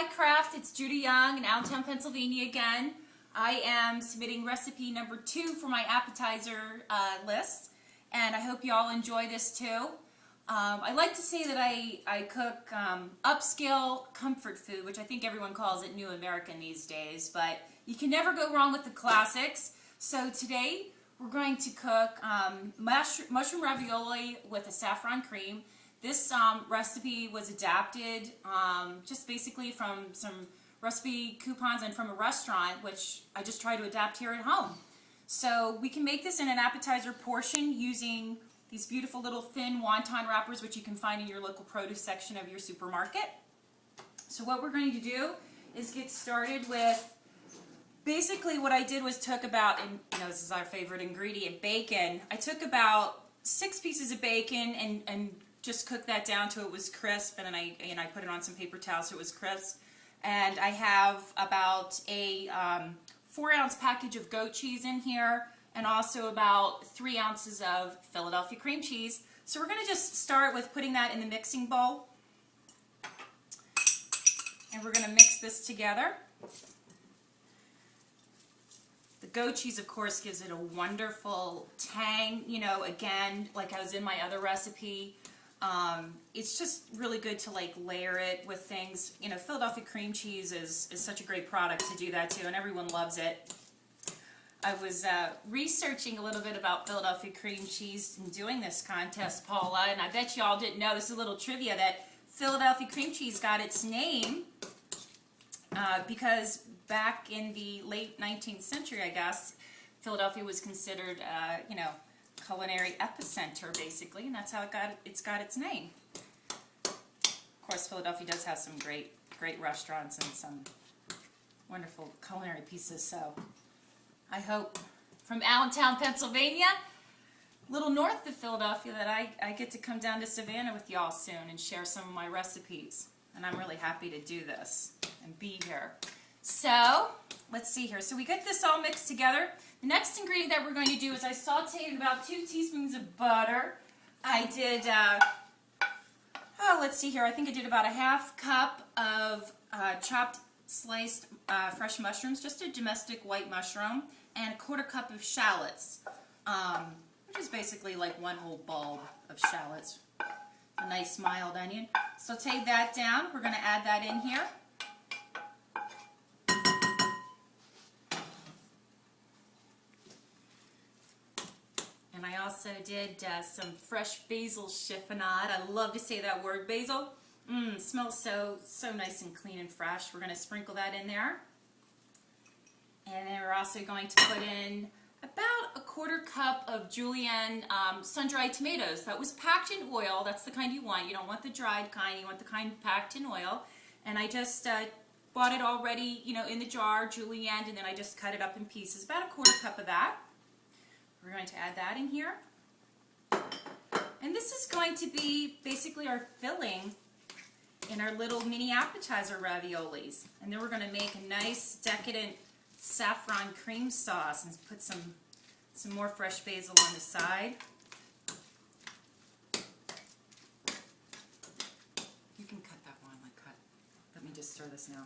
Hi Craft, it's Judy Young in Allentown, Pennsylvania again. I am submitting recipe number 2 for my appetizer list, and I hope you all enjoy this too. I like to say that I cook upscale comfort food, which I think everyone calls it New American these days, but you can never go wrong with the classics. So today we're going to cook mushroom ravioli with a saffron cream. This recipe was adapted just basically from some recipe coupons and from a restaurant, which I just try to adapt here at home. So we can make this in an appetizer portion using these beautiful little thin wonton wrappers, which you can find in your local produce section of your supermarket. So what we're going to do is get started with, basically what I did was took about, and you know this is our favorite ingredient, bacon. I took about 6 pieces of bacon and just cooked that down till it was crisp, and then I put it on some paper towels so it was crisp. And I have about a 4-ounce package of goat cheese in here, and also about 3 ounces of Philadelphia cream cheese. So we're going to just start with putting that in the mixing bowl, and we're going to mix this together. The goat cheese, of course, gives it a wonderful tang, you know, again, like I was in my other recipe. It's just really good to like layer it with things. You know, Philadelphia cream cheese is such a great product to do that too, and everyone loves it. I was researching a little bit about Philadelphia cream cheese and doing this contest, Paula, and I bet you all didn't know, this is a little trivia, that Philadelphia cream cheese got its name because back in the late 19th century, I guess, Philadelphia was considered, you know, culinary epicenter, basically, and that's how it's got its name. Of course, Philadelphia does have some great restaurants and some wonderful culinary pieces, so I hope from Allentown, Pennsylvania, a little north of Philadelphia, that I get to come down to Savannah with y'all soon and share some of my recipes, and I'm really happy to do this and be here. So let's see here. So we get this all mixed together. The next ingredient that we're going to do is I sauteed about 2 teaspoons of butter. I did, let's see here. I think I did about a ½ cup of chopped, sliced fresh mushrooms, just a domestic white mushroom, and a ¼ cup of shallots, which is basically like 1 whole bulb of shallots. A nice mild onion. Saute that down. We're going to add that in here. And I also did some fresh basil chiffonade. I love to say that word, basil. Smells so nice and clean and fresh. We're going to sprinkle that in there. And then we're also going to put in about a ¼ cup of julienne sun-dried tomatoes. That was packed in oil. That's the kind you want. You don't want the dried kind. You want the kind packed in oil. And I just bought it already, you know, in the jar, julienne, and then I just cut it up in pieces. About a ¼ cup of that. We're going to add that in here. And this is going to be basically our filling in our little mini appetizer raviolis. And then we're going to make a nice decadent saffron cream sauce and put some more fresh basil on the side. You can cut that one. Let me just stir this now.